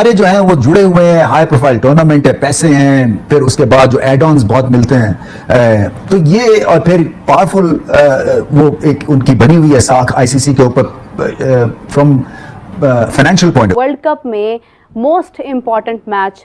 सारे जो हैं वो जुड़े हुए हैं, हाई प्रोफाइल टूर्नामेंट है, पैसे हैं, फिर उसके बाद जो एड ऑन्स बहुत मिलते हैं, तो ये और फिर पावरफुल वो एक उनकी बनी हुई है साख आईसीसी के ऊपर from financial point. World cup में मोस्ट इम्पॉर्टेंट मैच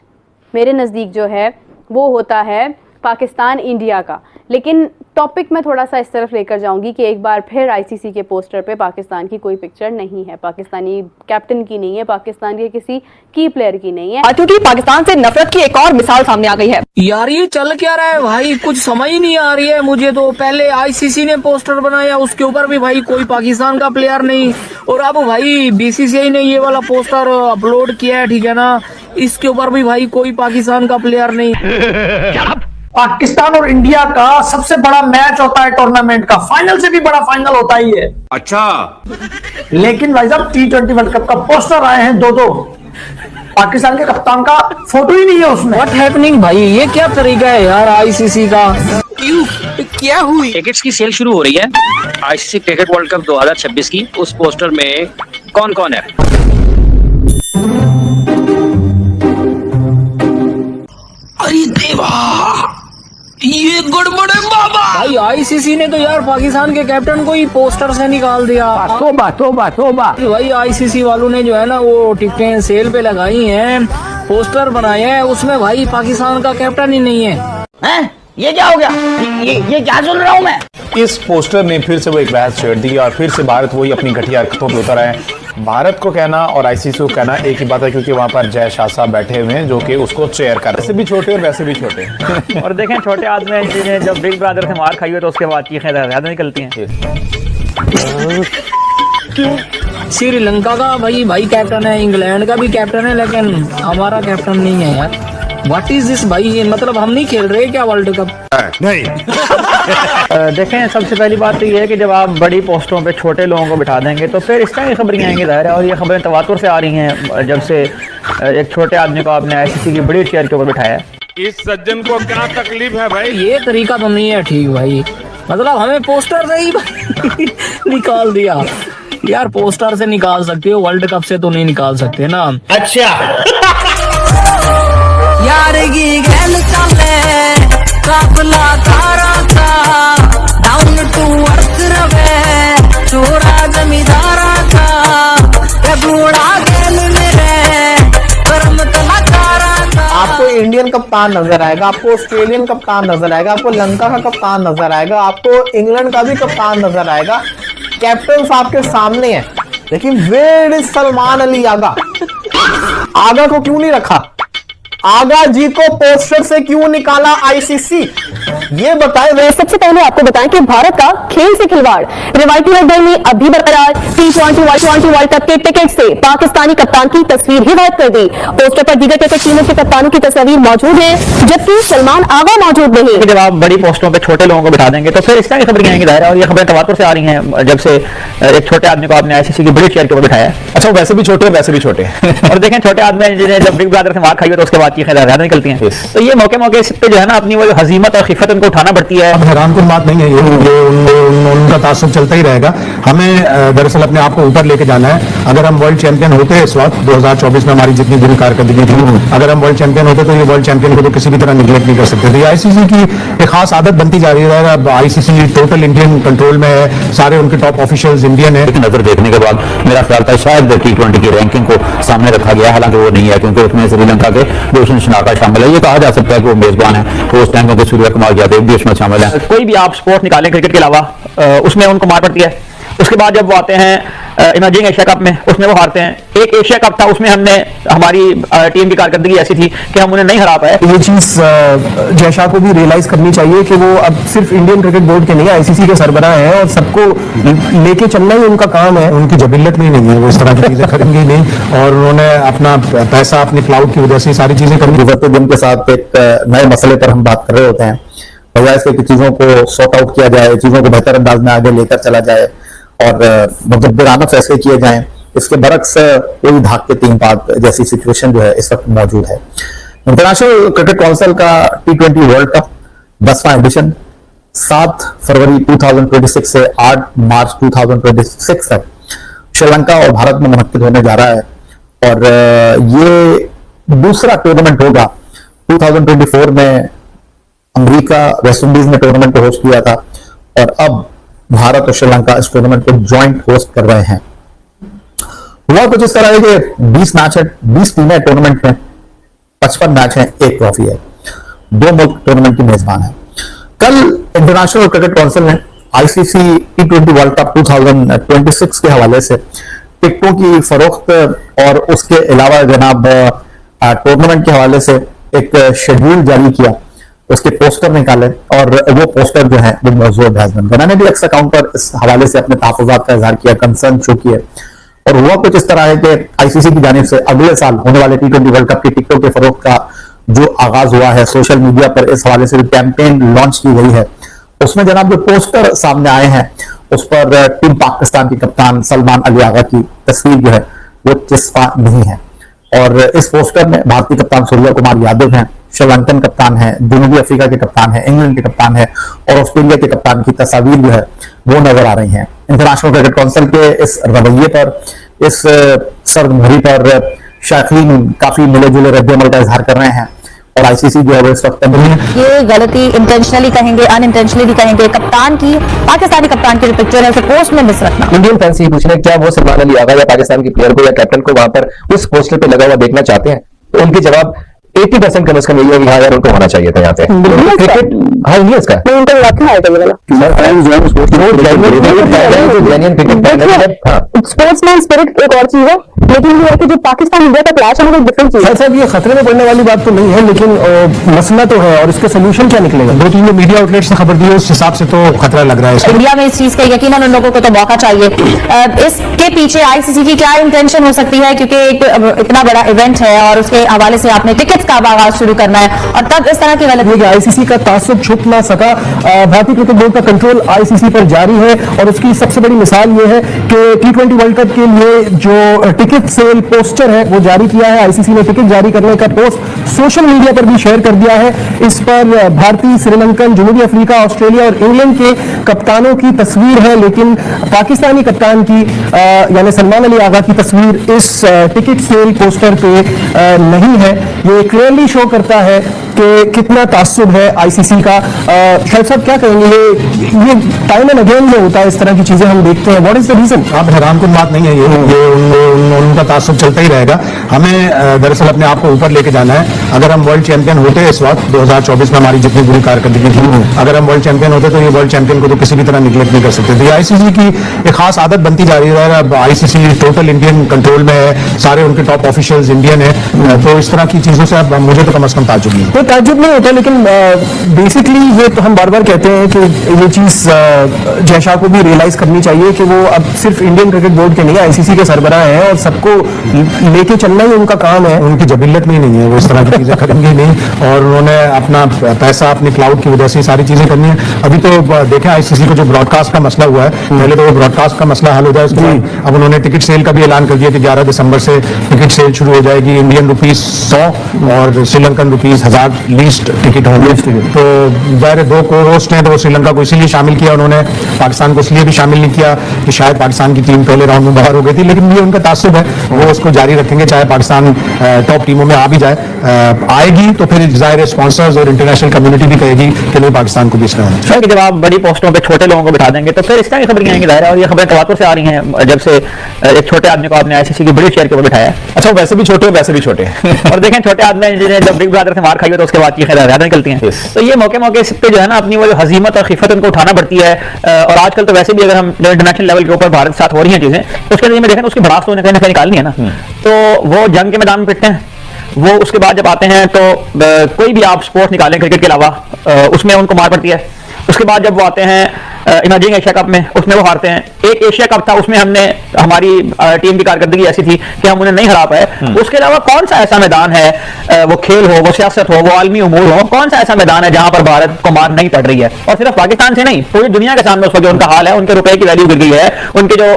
मेरे नज़दीक जो है वो होता है पाकिस्तान इंडिया का, लेकिन टॉपिक में थोड़ा सा इस तरफ लेकर जाऊंगी कि एक बार फिर आईसीसी के पोस्टर पे पाकिस्तान की कोई पिक्चर नहीं है, पाकिस्तानी कैप्टन की नहीं है, पाकिस्तान के किसी की प्लेयर की नहीं है, क्योंकि पाकिस्तान से नफरत की एक और मिसाल सामने आ गई है। यार ये चल क्या रहा है भाई, कुछ समझ ही नहीं आ रही है मुझे तो। पहले आईसीसी ने पोस्टर बनाया, उसके ऊपर भी भाई कोई पाकिस्तान का प्लेयर नहीं, और अब भाई बीसीसीआई ने ये वाला पोस्टर अपलोड किया है, ठीक है ना, इसके ऊपर भी भाई कोई पाकिस्तान का प्लेयर नहीं। पाकिस्तान और इंडिया का सबसे बड़ा मैच होता है टूर्नामेंट का, फाइनल से भी बड़ा फाइनल होता ही है। अच्छा, लेकिन भाई साहब T20 वर्ल्ड कप का पोस्टर आए हैं दो, पाकिस्तान के कप्तान का फोटो ही नहीं है उसमें। व्हाट हैपनिंग भाई, ये क्या तरीका है यार आईसीसी का। क्या हुई? टिकट्स की सेल शुरू हो रही है आईसीसी क्रिकेट वर्ल्ड कप 2026 की। उस पोस्टर में कौन कौन है? अरे देवा, ये गड़बड़ है बाबा। भाई आईसीसी ने तो यार पाकिस्तान के कैप्टन को ही पोस्टर से निकाल दिया। तोबा तोबा तोबा। भाई आईसीसी वालों ने जो है ना वो टिकटें सेल पे लगाई हैं, पोस्टर बनाए हैं, उसमें भाई पाकिस्तान का कैप्टन ही नहीं है। ये क्या हो गया? ये क्या सुन रहा हूँ मैं? इस पोस्टर ने फिर से वो एक बहस छेड़ दी और फिर से भारत वही अपनी घटिया हरकतों पे उतर आए। भारत को कहना और आईसीसी को कहना एक ही बात है, क्योंकि वहां पर जय शाह साहब बैठे हुए हैं जो कि उसको चेयर कर रहे हैं। वैसे भी छोटे और वैसे भी छोटे। और देखें छोटे आदमी जिन्हें जब बिग ब्रदर से मार खाई हो तो उसके बाद चीखें ज्यादा निकलती हैं। श्रीलंका का भाई कैप्टन है, इंग्लैंड का भी कैप्टन है, लेकिन हमारा कैप्टन नहीं है यार। व्हाट इज दिस भाई, ये मतलब हम नहीं खेल रहे क्या वर्ल्ड कप? नहीं। देखें सबसे पहली बात तो ये है कि जब आप बड़ी पोस्टों पे छोटे लोगों को बिठा देंगे तो फिर इस तरह की खबरें आएंगी ज़ाहिर है, और ये खबरें तवातुर से आ रही हैं जब से एक छोटे आदमी को आपने आईसीसी की बड़ी चेयर के ऊपर बिठाया। इस सज्जन को क्या तकलीफ है भाई? ये तरीका तो नहीं है ठीक भाई, मतलब हमें पोस्टर से ही निकाल दिया यार। पोस्टर से निकाल सकते हो, वर्ल्ड कप से तो नहीं निकाल सकते ना। अच्छा यार की गैल चले काफला तारा का डाउन टू अर्थ रवे छोरा जमींदारा का बूढ़ा गैल मेरे कर्म कलाकारा का। आपको इंडियन कप्तान नजर आएगा, आपको ऑस्ट्रेलियन कप्तान नजर आएगा, आपको लंका का कप्तान नजर आएगा, आपको इंग्लैंड का भी कप्तान नजर आएगा। कैप्टन आपके सामने है, लेकिन वेयर इज सलमान अली आगा? आगा को क्यों नहीं रखा? आगा जी को पोस्टर से क्यों निकाला आईसीसी? ये बताएं। वे सबसे पहले आपको बताएं कि भारत का खेल से खिलवाड़ रिवायती गर्मी अभी बरकरार। T20 वर्ल्ड कप के टिकट से पाकिस्तानी कप्तान की तस्वीर ही गायब कर दी। पोस्टर पर दीगर क्रिकेट टीमों के कप्तानों की तस्वीर मौजूद है, जबकि सलमान आगा मौजूद नहीं। जब आप बड़ी पोस्टों पे छोटे लोगों को बिठा देंगे तो फिर इस तरह की खबरें आएंगी ज़ाहिर है, और ये खबरें तवातुर से आ रही हैं जब से एक छोटे आदमी को आपने आईसीसी की बड़ी चेयर के ऊपर बिठाया। अच्छा, वैसे भी छोटे और वैसे भी छोटे। और देखें छोटे आदमी जिन्हें जब बिग ब्रदर से मार खाई हो तो उसके बाद चीखें ज्यादा निकलती हैं। तो ये मौके पे जो है ना अपनी वो हजीमत और खिफत उनको उठाना पड़ती है। अब हैरान कुन बात नहीं है ये उनका तासुब चलता ही रहेगा। हमें दरअसल अपने आप को ऊपर लेके जाना है। अगर हम वर्ल्ड चैंपियन होते इस वक्त 2024 में हमारी जितनी बुरी कारकर्दगी थी, अगर हम वर्ल्ड चैंपियन होते तो ये वर्ल्ड चैंपियन को तो किसी भी तरह निगलेक्ट नहीं कर सकते थे। आईसीसी की एक खास आदत बनती जा रही है। अब आईसीसी टोटल इंडियन कंट्रोल में है, सारे उनके टॉप ऑफिशियल्स इंडियन है। नजर देखने के बाद मेरा ख्याल था शायद T20 की रैंकिंग को सामने रखा गया, हालांकि वो नहीं है, क्योंकि उसमें श्रीलंका के रोशन शनाका शामिल है। ये कहा जा सकता है कि वो मेजबान है, तो उस टाइम में सूर्य कुमार यादव भी उसमें शामिल है। कोई भी आप स्पोर्ट निकालें क्रिकेट के अलावा, उसमें उनको मार पड़ती है। उसके बाद जब वो आते हैं इमर्जिंग एशिया कप में, उसमें वो हारते हैं। एक एशिया कप था, उसमें हमने हमारी टीम की कारकर्दगी ऐसी थी कि हम उन्हें नहीं हरा पाए। ये चीज जयशाह को भी रियलाइज करनी चाहिए कि वो अब सिर्फ इंडियन क्रिकेट बोर्ड के नहीं, आईसीसी के सरबराह हैं और सबको लेके चलना ही उनका काम है। उनकी जबिल्लत में ही नहीं है, वो इस तरह की चीजें करेंगे ही नहीं, और उन्होंने अपना पैसा अपने क्लाउड की वजह से सारी चीजें करेंगे। गुज़रते दिन के साथ एक नए मसले पर हम बात कर रहे होते हैं, बजाय इसके कि चीजों को सॉर्ट आउट किया जाए, चीजों को बेहतर अंदाज में आगे लेकर चला जाए और मुदब्बिराना फैसले किए जाएं, इसके बरक्स कोई भाग के 3 पाग जैसी सिचुएशन जो है इस वक्त मौजूद है। इंटरनेशनल क्रिकेट काउंसिल का T20 वर्ल्ड कप 10वां एडिशन 7 फरवरी 2026 से 8 मार्च 2026 तक श्रीलंका और भारत में मुनक्किद होने जा रहा है। और ये दूसरा टूर्नामेंट होगा। 2024 में अमेरिका वेस्ट इंडीज ने टूर्नामेंट को होस्ट किया था और अब भारत और श्रीलंका इस टूर्नामेंट को ज्वाइंट होस्ट कर रहे हैं। हुआ कुछ इस तरह है कि 20 मैच है, 20 टीमें टूर्नामेंट में, 55 मैच है, 1 ट्रॉफी है, 2 मुल्क टूर्नामेंट की मेजबान है। कल इंटरनेशनल क्रिकेट काउंसिल ने आईसीसी T20 वर्ल्ड कप 2026 के हवाले से टिकटों की फरोख्त और उसके अलावा जनाब टूर्नामेंट के हवाले से एक शेड्यूल जारी किया, उसके पोस्टर निकाले और वो पोस्टर जो है वो मौजूद है। मैंने भी एक्स अकाउंट पर इस हवाले से अपने तहफ़्फ़ुज़ात का इज़हार किया, कंसर्न शो किए और हुआ कुछ इस तरह है कि आईसीसी की जानिब से अगले साल होने वाले T20 वर्ल्ड कप की टिकटों के फरोख्त का जो आगाज हुआ है, सोशल मीडिया पर इस हवाले से कैंपेन लॉन्च की गई है, उसमें जनाब जो पोस्टर सामने आए हैं उस पर टीम पाकिस्तान के कप्तान सलमान अली आगा की तस्वीर जो है वो चिस्पा नहीं है और इस पोस्टर में भारतीय कप्तान सूर्य कुमार यादव हैं, श्रीलंकन कप्तान है, जनूबी अफ्रीका के कप्तान है, इंग्लैंड के कप्तान है और ऑस्ट्रेलिया के कप्तान की तस्वीर जो है वो नजर आ रही हैं। इंटरनेशनल क्रिकेट काउंसिल के इस रवैये पर, इस सर्दमहरी पर शायकीन काफी मिले जुले रद्द-ए-अमल का इजहार कर रहे हैं और आईसीसी जो है वो इस वक्त ये गलती इंटेंशनली कहेंगे, अनइंटेंशनली भी कहेंगे, कप्तान की, पाकिस्तानी कप्तान की जो पिक्चर है उसे पोस्ट में मिस रखना। इंडियन फैंस ये पूछ रहे हैं क्या वो सलमान अली आगा या पाकिस्तान के प्लेयर को या कैप्टन को वहां पर उस पोस्टर पे लगा हुआ देखना चाहते हैं? तो उनके जवाब 80% कम से कम यही है कि हाँ यार उनको होना चाहिए था यहाँ पे। क्रिकेट हाँ नहीं इसका स्पोर्ट्समैन स्पिरिट एक और चीज है, लेकिन ये है कि जो पाकिस्तान इंडिया का क्लैश है वो डिफरेंट चीज है। साहब ये खतरे में पड़ने वाली बात तो नहीं है, लेकिन मसला तो है और इसका सोल्यूशन क्या निकलेगा? 2-3 मीडिया आउटलेट्स ने खबर दी है, उस हिसाब से तो खतरा लग रहा है। इंडिया में इस चीज का यकीनन उन लोगों को तो मौका चाहिए। इसके पीछे आईसीसी की क्या इंटेंशन हो सकती है, क्योंकि एक इतना बड़ा इवेंट है और उसके हवाले से आपने टिकट्स का आगाज शुरू करना है और तब इस तरह की गलती। आईसीसी का तासुब छुप ना सका, भारतीय क्रिकेट बोर्ड का कंट्रोल आईसीसी पर जारी है और उसकी सबसे बड़ी मिसाल ये है कि T20 वर्ल्ड कप के लिए जो टिकट सेल पोस्टर है वो जारी किया है। आईसीसी ने टिकट जारी करने का पोस्ट सोशल मीडिया पर भी शेयर कर दिया है। इस पर भारतीय, श्रीलंकन, जनूबी अफ्रीका, ऑस्ट्रेलिया और इंग्लैंड के कप्तानों की तस्वीर है, लेकिन पाकिस्तानी कप्तान की यानी सलमान अली आगा की तस्वीर इस टिकट सेल पोस्टर पे नहीं है। ये क्लियरली शो करता है कि कितना तासुब है आईसीसी का। शायद साहब क्या कहेंगे, ये टाइम एंड अगेन में होता है, इस तरह की चीजें हम देखते हैं। What is the reason? आप हैरान कुन बात नहीं है, ये उनका तासुब चलता ही रहेगा। हमें दरअसल अपने आप को ऊपर लेके जाना है। अगर हम वर्ल्ड चैंपियन होते इस वक्त 2024 में हमारी जितनी बुरी कारकर्दगी थी, अगर हम वर्ल्ड चैंपियन होते तो ये वर्ल्ड चैंपियन को तो किसी भी तरह निगलेक्ट नहीं कर सकते थे। आईसीसी की एक खास आदत बनती जा रही है। अब आईसीसी टोटल इंडियन कंट्रोल में है, सारे उनके टॉप ऑफिशियल्स इंडियन है, तो इस तरह की चीजों से अब मुझे तो कम से कम ताज्जुब नहीं है। ताज्जुब नहीं होता, लेकिन बेसिकली ये तो हम बार बार कहते हैं कि ये चीज जयशाह को भी रियलाइज करनी चाहिए कि वो अब सिर्फ इंडियन क्रिकेट बोर्ड के नहीं, आईसीसी के सरबराह हैं और सबको लेके चलना ही उनका काम है। उनकी जबिल्लत में नहीं है, वो इस तरह की चीजें करेंगे नहीं और उन्होंने अपना पैसा अपने क्लाउड की वजह से सारी चीजें करनी है। अभी तो देखें आईसीसी को जो ब्रॉडकास्ट का मसला हुआ है, पहले तो वो ब्रॉडकास्ट का मसला हल हो जाए, उसके बाद अब उन्होंने टिकट सेल का भी ऐलान कर दिया कि 11 दिसंबर से टिकट सेल शुरू हो जाएगी। इंडियन रुपीज 100 और श्रीलंकन रुपीज 1000 लीस्ट टिकट होंगे। तो ज़ाहिर 2 को-होस्ट हैं, तो वो श्रीलंका को इसीलिए शामिल किया उन्होंने, पाकिस्तान को इसलिए भी शामिल नहीं किया कि शायद पाकिस्तान की टीम पहले राउंड में बाहर हो गई थी, लेकिन ये उनका तासुब है, वो उसको जारी रखेंगे चाहे पाकिस्तान टॉप टीमों में आ भी जाए। आएगी तो फिर ज़ाहिर स्पॉन्सर्स और इंटरनेशनल कम्युनिटी भी कहेगी कि नहीं पाकिस्तान को भी इसमें होना चाहिए। जब आप बड़ी पोस्टों पे छोटे लोगों को बिठा देंगे तो फिर इस तरह की खबरें आएंगी ज़ाहिर है, और ये खबरें तवातुर से आ रही हैं जब से एक छोटे आदमी को आपने आईसीसी की बड़ी चेयर के ऊपर बिठाया। अच्छा वैसे भी छोटे वैसे भी छोटे और देखें छोटे आदमी जिन्हें जब बिग ब्रदर से मार खाई हो तो उसके बाद की खैर निकलती हैं। तो ये मौके पे जो है ना अपनी वो जो हजीमत और खिफत उनको उठाना पड़ती है। और आजकल तो वैसे भी अगर हम इंटरनेशनल लेवल के ऊपर भारत के साथ हो रही हैं चीजें, तो उसके में देखें तो उसकी भड़ास तो उन्हें कहीं ना कहीं निकालनी है ना। तो वो जंग के मैदान में पिटते हैं, वो उसके बाद जब आते हैं तो कोई भी आप स्पोर्ट्स निकालें क्रिकेट के अलावा उसमें उनको मार पड़ती है। उसके बाद जब वो आते हैं इमर्जिंग एशिया कप में, उसमें वो हारते हैं। एक एशिया कप था उसमें हमने हमारी टीम की कारकर्दगी ऐसी थी कि हम उन्हें नहीं हरा पाए। उसके अलावा कौन सा ऐसा मैदान है, वो खेल हो, वो सियासत हो, वो आलमी उमूर हो, कौन सा ऐसा मैदान है जहां पर भारत को मार नहीं पड़ रही है? और सिर्फ पाकिस्तान से नहीं, पूरी दुनिया के सामने उस वक्त उनका हाल है, उनके रुपए की वैल्यू गिर गई है, उनके जो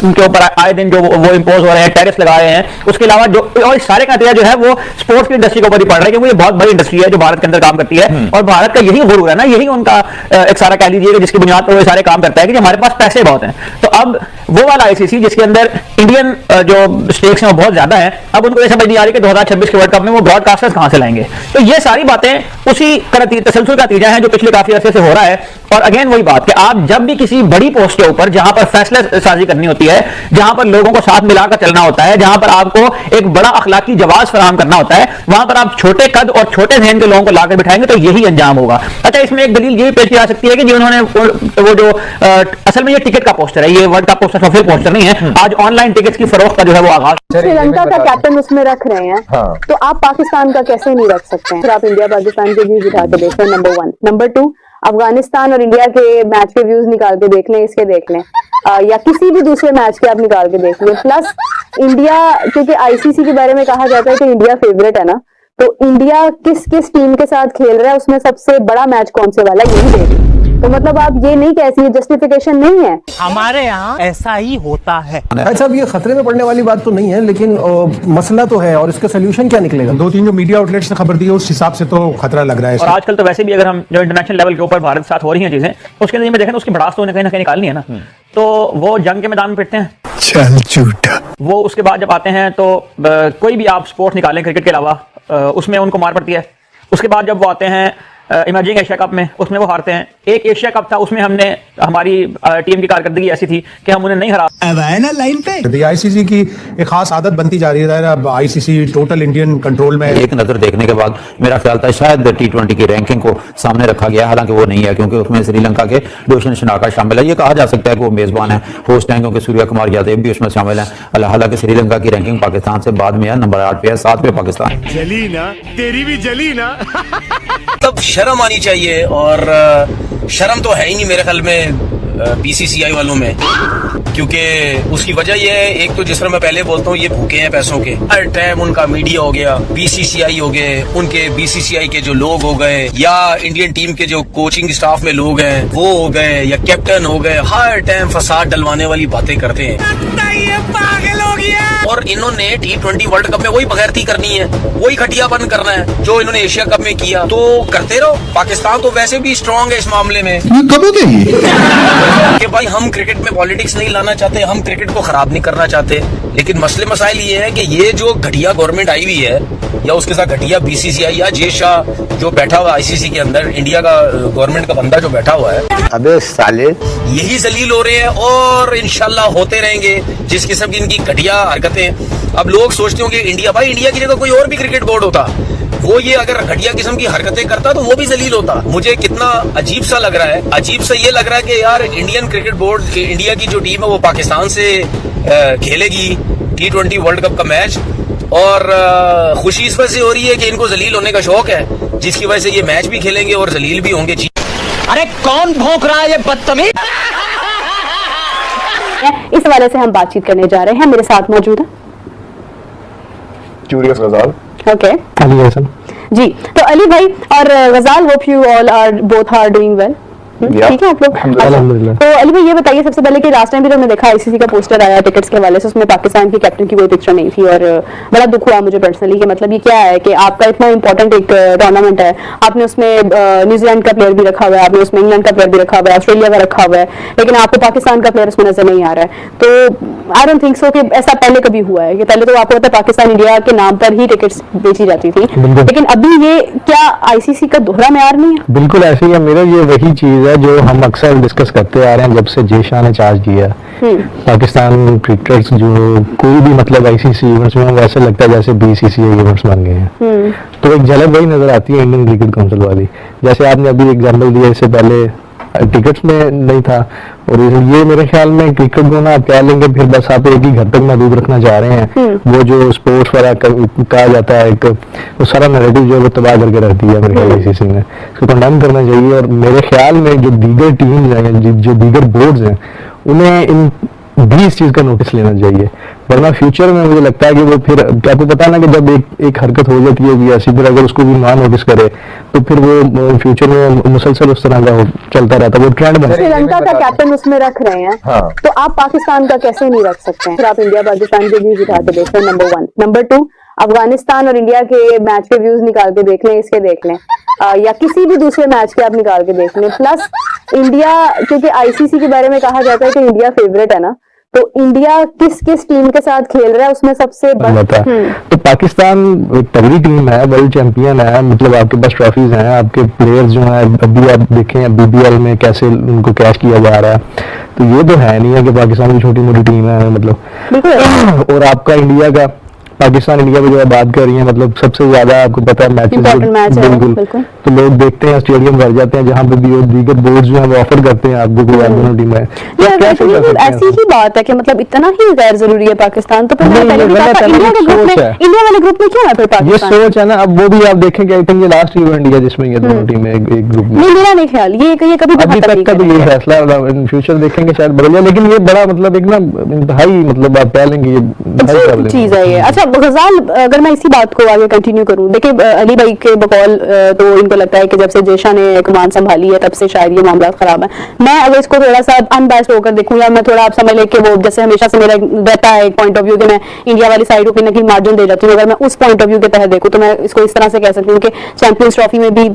उनके ऊपर आए दिन जो वो इम्पोज हो रहे हैं, टैरिफ लगा रहे हैं, उसके अलावा जो और सारे का नतीजा जो है वो स्पोर्ट्स की इंडस्ट्री के ऊपर ही पड़ रहा है, क्योंकि ये बहुत बड़ी इंडस्ट्री है जो भारत के अंदर काम करती है और भारत का यही गुरूर है ना, यही उनका एक सारा कह लीजिए जिसकी बुनियाद बुनियाद पर वो सारे काम करता है कि हमारे पास पैसे बहुत हैं। तो अब वो वाला आईसीसी जिसके अंदर इंडियन जो स्टेक्स हैं वो बहुत ज्यादा है, अब उनको ये समझ नहीं आ रही कि 2026 के वर्ल्ड कप में वो ब्रॉडकास्टर्स कहां से लाएंगे। तो ये सारी बातें उसी तसलसल का नतीजा है जो पिछले काफी अरसे से हो रहा है। और अगेन वही बात कि आप जब भी किसी बड़ी पोस्ट के ऊपर जहां पर फैसला साजी करनी होती है, जहां पर लोगों को साथ मिलाकर चलना होता है, जहां पर आपको एक बड़ा अखलाकी जवाब फराहम करना होता है, वहां पर आप छोटे कद और छोटे जहन के लोगों को लाकर बिठाएंगे तो यही अंजाम होगा। अच्छा, इसमें एक दलील ये पेश की जा सकती है कि उन्होंने वो जो असल में ये टिकट का पोस्टर है, ये वर्ल्ड कप पोस्टर फिर पोस्टर नहीं है, आज ऑनलाइन टिकट की फरोख्त का जो है वो आगाज श्रीलंका का कैप्टन उसमें रख रहे हैं, तो आप पाकिस्तान का कैसे नहीं रख सकते हैं? फिर आप इंडिया पाकिस्तान के व्यूज उठा के देख लें, नंबर 1। नंबर 2, अफगानिस्तान और इंडिया के मैच के व्यूज निकाल के देख लें, इसके देख लें, या किसी भी दूसरे मैच के आप निकाल के देख लें। प्लस इंडिया, क्योंकि आईसीसी के बारे में कहा जाता है कि इंडिया फेवरेट है ना, तो इंडिया किस किस टीम के साथ खेल रहा है, उसमें सबसे बड़ा मैच कौन से वाला है, यही देख। तो मतलब आप ये नहीं कह सकते, जस्टिफिकेशन नहीं है। हमारे यहाँ ऐसा ही होता है। भाई साहब, ये खतरे में पड़ने वाली बात तो नहीं है, लेकिन मसला तो है और इसका सोल्यूशन क्या निकलेगा? 2-3 जो मीडिया आउटलेट्स ने खबर दी है उस हिसाब से तो खतरा लग रहा है। और आजकल तो वैसे भी अगर हम जो इंटरनेशनल लेवल के ऊपर भारत के साथ हो रही हैं चीजें, उसके अंदर में देखें तो उसकी भड़ास तो कहीं ना कहीं निकालनी है ना, तो वो जंग के मैदान में पिटते हैं। चल झूठा। वो उसके बाद जब आते हैं तो कोई भी आप स्पोर्ट्स निकालें क्रिकेट के अलावा, उसमें उनको मार पड़ती है। उसके बाद जब वो आते हैं इमर्जिंग एशिया कप में, उसमें वो हारते हैं। एक एशिया कप था, उसमें हमने हमारी टीम की कारकर्दगी ऐसी थी कि हम उन्हें नहीं हरा। अब आए ना लाइन पे। आईसीसी की एक खास आदत बनती जा रही है, अब आईसीसी टोटल इंडियन कंट्रोल में। एक नजर देखने के बाद मेरा ख्याल था शायद T20 की रैंकिंग को सामने रखा गया, हालांकि वो नहीं है क्योंकि उसमें श्रीलंका के रोशन शनाका शामिल है। ये कहा जा सकता है कि वो मेजबान है, होस्ट हैं, क्योंकि सूर्य कुमार यादव भी उसमें शामिल है। हालांकि श्रीलंका की रैंकिंग पाकिस्तान से बाद में है, नंबर 8 पे है, 7 पे पाकिस्तान। जली ना, तेरी भी जली ना। तब शर्म आनी चाहिए, और शर्म तो है ही नहीं मेरे ख्याल में बीसीसीआई वालों में, क्योंकि उसकी वजह यह है, एक तो जिस तरह मैं पहले बोलता हूँ, ये भूखे हैं पैसों के। हर टाइम उनका मीडिया हो गया, बीसीसीआई हो गए, उनके बीसीसीआई के जो लोग हो गए, या इंडियन टीम के जो कोचिंग स्टाफ में लोग हैं वो हो गए, या कैप्टन हो गए, हर टाइम फसाद डलवाने वाली बातें करते हैं। पागल हो गया। और इन्होंने T20 वर्ल्ड कप में वही बगैरती करनी है, वही घटियापन करना है जो इन्होंने एशिया कप में किया। तो करते रहो, पाकिस्तान तो वैसे भी स्ट्रांग है इस मामले में। कब होते कि भाई हम क्रिकेट में पॉलिटिक्स नहीं लाना चाहते, हम क्रिकेट को खराब नहीं करना चाहते, लेकिन मसले मसाइल ये है कि ये जो घटिया गवर्नमेंट आई हुई है, या उसके साथ घटिया बीसीसीआई या जय शाह जो बैठा हुआ आईसीसी के अंदर, इंडिया का गवर्नमेंट का बंदा जो बैठा हुआ है, अबे साले, यही जलील हो रहे हैं और इंशाल्लाह होते रहेंगे जिस किस्म की इनकी घटिया हरकतें। अब लोग सोचते होंगे इंडिया, भाई इंडिया की जगह कोई और भी क्रिकेट बोर्ड होता, वो ये अगर घटिया किस्म की हरकतें करता तो वो भी जलील होता। मुझे कितना अजीब सा लग रहा है, अजीब सा ये लग रहा है कि यार इंडियन क्रिकेट बोर्ड, इंडिया की जो टीम है वो पाकिस्तान से खेलेगी T20 वर्ल्ड कप का मैच, और खुशी इस वजह से हो रही है कि इनको जलील होने का शौक है, जिसकी वजह से ये मैच भी खेलेंगे और जलील भी होंगे। अरे कौन भौंक रहा है ये बदतमीज? इस हवाले से हम बातचीत करने जा रहे हैं। मेरे साथ मौजूद है क्यूरियस गजाल, ओके, अली हसन जी। तो अली भाई और Ghazal, hope you all are both are doing well. ठीक है आप लोग? अल्हम्दुलिल्लाह। तो अली भाई ये बताइए सबसे पहले कि लास्ट टाइम भी हमने देखा आईसीसी का पोस्टर आया टिकट्स के हवाले से, उसमें पाकिस्तान की कैप्टन की कोई पिक्चर नहीं थी, और बड़ा दुख हुआ मुझे पर्सनली कि मतलब ये क्या है कि आपका इतना इंपॉर्टेंट एक टूर्नामेंट है, आपने उसमें न्यूजीलैंड का प्लेयर भी रखा हुआ है, आपने उसमें इंग्लैंड का प्लेयर भी रखा हुआ है, ऑस्ट्रेलिया का रखा हुआ है, लेकिन आपको पाकिस्तान का प्लेयर उसमें नजर नहीं आ रहा है। तो आई डोंट थिंक सो कि ऐसा पहले कभी हुआ है, कि पहले तो आपको पता है पाकिस्तान इंडिया के नाम पर ही टिकट्स बेची जाती थी, लेकिन अभी ये क्या आईसीसी का दोहरा मेयार नहीं है? बिल्कुल ऐसे ही है मेरा, ये वही चीज है जो हम अक्सर डिस्कस करते आ रहे हैं जब से जय शाह ने चार्ज किया। पाकिस्तान क्रिकेटर्स जो कोई भी मतलब आईसीसी इवेंट्स में वैसे लगता है जैसे बीसीसीआई इवेंट्स बन गए हैं। तो एक झलक वही नजर आती है इंडियन क्रिकेट काउंसिल वाली, जैसे आपने अभी एग्जांपल दिया, इससे पहले टिकट्स में नहीं था, और ये मेरे ख्याल में क्रिकेट को ना आप कह लेंगे फिर बस आप एक ही घर तक महदूद रखना चाह रहे हैं। वो जो स्पोर्ट्स वाला कहा जाता है, एक वो सारा नैरेटिव जो है वो तबाह करके रख दिया मेरे ख्याल आईसीसी ने, इसको कंडेम करना चाहिए। और मेरे ख्याल में जो दीगर टीम्स हैं, जो दीगर बोर्ड्स हैं, उन्हें इन भी इस चीज का नोटिस लेना चाहिए, वरना फ्यूचर में मुझे लगता है कि वो फिर आपको पता ना कि जब एक हरकत हो जाती है ऐसी, फिर अगर उसको भी ना नोटिस करे तो फिर वो फ्यूचर में मुसलसल उस तरह का चलता रहता है, वो ट्रेंड बन। श्रीलंका का कैप्टन उसमें रख रहे हैं, तो आप पाकिस्तान का कैसे नहीं रख सकते हैं? फिर आप इंडिया पाकिस्तान के व्यूज उठा के देख लें, नंबर 1। नंबर 2, अफगानिस्तान और इंडिया के मैच के व्यूज निकाल के देख लें, इसके देख लें, या किसी भी दूसरे मैच के आप निकाल के देख लें। प्लस इंडिया, क्योंकि आईसीसी के बारे में कहा जाता है कि इंडिया फेवरेट है ना, तो इंडिया किस किस टीम के साथ खेल रहा है उसमें सबसे तो पाकिस्तान एक तगड़ी टीम है, वर्ल्ड चैंपियन है, मतलब आपके पास ट्रॉफीज हैं, आपके प्लेयर्स जो हैं अभी आप देखें बीबीएल में कैसे उनको कैच किया जा रहा है, तो ये तो है नहीं है कि पाकिस्तान की छोटी मोटी टीम है मतलब। और आपका इंडिया का, पाकिस्तान इंडिया की जो बात कर रही है, मतलब सबसे ज्यादा आपको पता है मैचेस बिल्कुल, तो लोग देखते हैं, स्टेडियम भर जाते हैं, जहां पे भी दीगर बोर्ड जो है वो ऑफर करते हैं आपको कोई दोनों टीम है। ऐसी ही बात है कि मतलब इतना ही गैर जरूरी है पाकिस्तान, तो इंडिया वाले ग्रुप में क्यों है फिर पाकिस्तान? ये सोच है ना, अब वो भी आप देखेंगे, आई थिंक ये लास्ट इवेंट है जिसमें ये दोनों टीमें एक ग्रुप में। नहीं, मेरा नहीं ख्याल ये कभी अभी तक का तो ये फैसला, इन फ्यूचर देखेंगे शायद बदल जाए, लेकिन ये बड़ा मतलब एक ना इंतहाई, मतलब आप कह लेंगे ये चीज है ये। अच्छा गजाल, अगर मैं इसी बात को आगे कंटिन्यू करूं, देखिए अली भाई के बकौल तो इनको लगता है कि जब से जेशा ने कमान संभाली है तब से शायद ये मामला खराब है। मैं अगर इसको थोड़ा सा अनबायस्ड होकर देखूं, या मैं थोड़ा आप समझ लें कि वो जैसे हमेशा से मेरा रहता है एक पॉइंट ऑफ व्यू कि मैं इंडिया वाली साइड को कहीं ना कहीं मार्जिन दे जाती हूँ, अगर मैं उस पॉइंट ऑफ व्यू के तहत देखूं तो मैं इसको इस तरह से कह सकती हूँ कि चैंपियंस ट्रॉफी में भी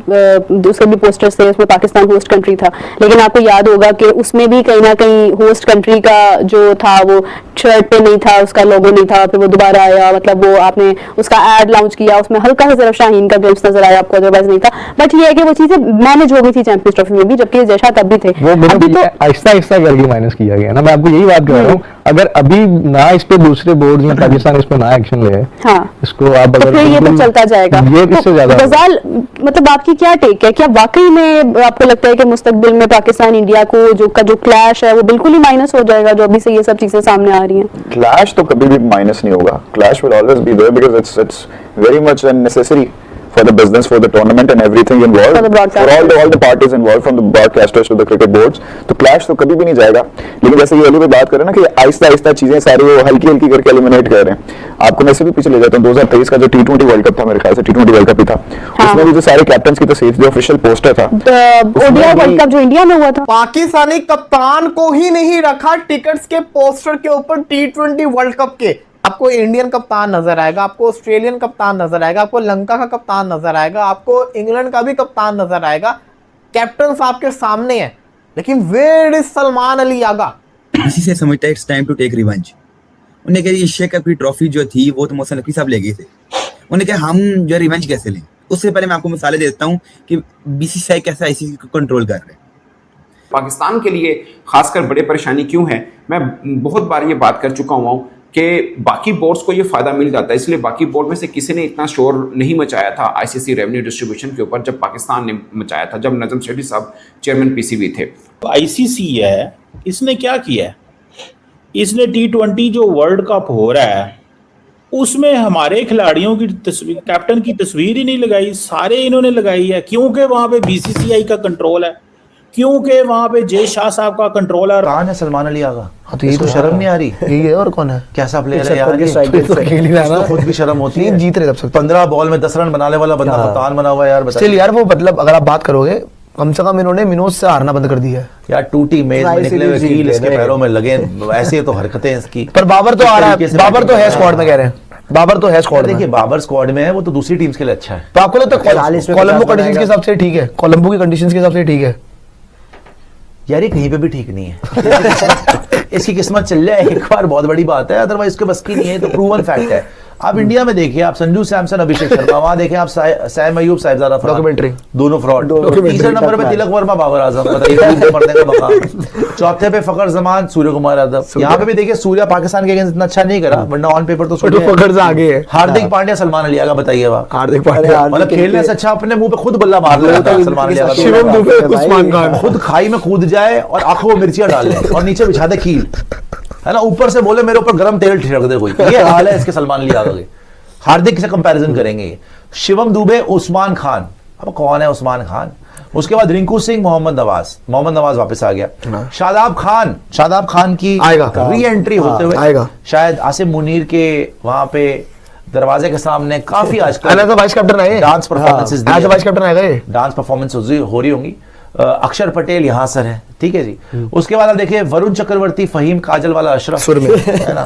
उसके भी पोस्टर्स थे, उसमें पाकिस्तान होस्ट कंट्री था, लेकिन आपको याद होगा कि उसमें भी कहीं ना कहीं होस्ट कंट्री का जो था वो शर्ट पे नहीं था, उसका लोगो नहीं था, फिर वो दोबारा आया, मतलब वो आपने उसका एड लॉन्च किया, उसमें हल्का सा सिर्फ शाहीन का ग्लिम्स नजर आया आपको, अदरवाइज नहीं था। बट ये है कि वो चीजें मैनेज हो गई थी चैंपियंस ट्रॉफी में भी, जबकि जैसा तब भी थे, वो अभी तो आहिस्ता आहिस्ता करके माइनस किया गया ना। मैं आपको यही बात कर रहा हूँ, अगर अभी ना इस पे दूसरे बोर्ड में पाकिस्तान इस पे ना एक्शन ले, इसको आप तो फिर ये तो चलता जाएगा। ये इससे ज्यादा गजाल, मतलब आपकी क्या टेक है, क्या वाकई में आपको लगता है कि मुस्तकबिल में पाकिस्तान इंडिया को जो क्लैश है वो बिल्कुल ही माइनस हो जाएगा, जो अभी से ये सब चीजें सामने आ रही हैं? क्लैश तो कभी भी माइनस नहीं होगा, clash will always be there because it's very much necessary for the business, for the tournament and everything involved, for all the parties involved from the broadcasters to the cricket boards, तो clash तो कभी भी नहीं जाएगा। लेकिन जैसे ये अली पे बात करें ना कि आहिस्ता आहिस्ता चीजें सारी वो हल्की हल्की करके एलिमिनेट कर रहे हैं। आपको मैं से भी पीछे ले जाता हूँ, 2023 का जो T20 वर्ल्ड कप था, मेरे ख्याल से T20 वर्ल्ड कप ही था, उसमें भी जो सारे कैप्टन की तस्वीर, जो ऑफिशियल पोस्टर था ओडीआई वर्ल्ड कप जो इंडिया में हुआ था, पाकिस्तानी कप्तान को ही नहीं रखा टिकट्स के पोस्टर के ऊपर T20 वर्ल्ड कप के। आपको इंडियन कप्तान नजर आएगा, आपको ऑस्ट्रेलियन कप्तान नजर आएगा, आपको लंका का कप्तान नजर आएगा, आपको इंग्लैंड का भी कप्तान नजर आएगा, कैप्टन आपके सामने है, लेकिन वेयर इज सलमान अली आगा? इसी से समझता है it's time to take revenge. उन्हें कहा ये शेख कप की ट्रॉफी जो थी वो तो मोहसिन नकवी साहब ले गए थे, उन्हें कहा हम जो रिवेंज कैसे लें। उससे पहले मैं आपको मिसाले देता हूँ कि बीसीसीआई कैसे आईसीसी को कंट्रोल कर रहे हैं। पाकिस्तान के लिए खासकर बड़े परेशानी क्यों है, मैं बहुत बार ये बात कर चुका हुआ हूँ कि बाकी बोर्ड्स को ये फायदा मिल जाता है, इसलिए बाकी बोर्ड में से किसी ने इतना शोर नहीं मचाया था आईसीसी रेवेन्यू डिस्ट्रीब्यूशन के ऊपर जब पाकिस्तान ने मचाया था, जब नजम शेठी साहब चेयरमैन पीसीबी थे। आईसीसी है, इसने क्या किया है, इसने T20 जो वर्ल्ड कप हो रहा है उसमें हमारे खिलाड़ियों की तस्वीर, कैप्टन की तस्वीर ही नहीं लगाई, सारे इन्होंने लगाई है, क्योंकि वहां पे बीसीसीआई का कंट्रोल है, क्योंकि वहां पे जय शाह साहब का कंट्रोल है। कौन है सलमान अली आगा? तो ये तो शर्म नहीं आ रही, यही है और कौन है? कैसा प्लेयर है यार, ये खुद भी शर्म होती है। जीत रहे तब 15 बॉल में 10 रन बनाने वाला बंदा कप्तान बना हुआ है यार। स्टिल यार वो मतलब अगर आप बात करोगे, कम से कम इन्होंने मिनोज से हारना बंद कर दिया है यार। टूटी मेज में निकले हुए कील इसके पैरों में लगे, ऐसे तो हरकतें इसकी। पर बाबर तो आ रहा है, बाबर तो है स्क्वाड में, कह रहे हैं बाबर तो है स्क्वाड में। देखिए बाबर स्क्वाड में है, वो तो दूसरी टीम्स के लिए अच्छा है। तो आपको लगता है कोलंबो कंडीशंस के हिसाब से ठीक है? कोलंबो की कंडीशंस के हिसाब से ठीक है यार? ये कहीं पे भी ठीक नहीं है। इसकी किस्मत चल जाए एक बार, बहुत बड़ी बात है, अदरवाइज इसके बस की नहीं है, तो प्रूवन फैक्ट है। आप इंडिया में देखिए, आप संजू सैमसन, अभिषेक शर्मा, वहां देखें आप सैम अयूब, साहिबजादा डॉक्यूमेंट्री, दोनों फ्रॉड। तीसरे नंबर पे तिलक वर्मा, बाबर आजम, बताइए मरने का मकाम। चौथे पे फखर जमान, सूर्य कुमार यादव। यहाँ पे भी देखिए सूर्य पाकिस्तान के अगेंस्ट इतना अच्छा नहीं करा, वरना ऑन पेपर तो फखर से आगे है। हार्दिक पांड्या, सलमान अली आगा, बताइए हार्दिक पांड्या मतलब खेलने से अच्छा अपने मुंह पे खुद बल्ला मार लेता है सलमान अली आगा। शिवम दुबे, उस्मान खान खुद खाई में कूद जाए और आंखों में मिर्चियां डाल ले और नीचे बिछा दे कील, है ना, ऊपर से बोले मेरे ऊपर गरम तेल छिड़क दे कोई। ये हाल है इसके सलमान अली आगा के। हार्दिक से कंपैरिजन करेंगे, शिवम दुबे, उस्मान खान। अब कौन है उस्मान खान? उसके बाद रिंकू सिंह, मोहम्मद नवाज वापस आ गया। शादाब खान की री एंट्री होते हुए आएगा शायद। आसिफ मुनीर के वहां पे दरवाजे के सामने काफी आजकल वाइस कैप्टन आए, डांस परफॉर्मेंसेस, वाइस कैप्टन आएगा, ये डांस परफॉर्मेंस हो रही होंगी। अक्षर पटेल यहाँ सर है, ठीक है जी। उसके बाद आप देखिए वरुण चक्रवर्ती, फहीम काजल वाला, अशरफ, है ना।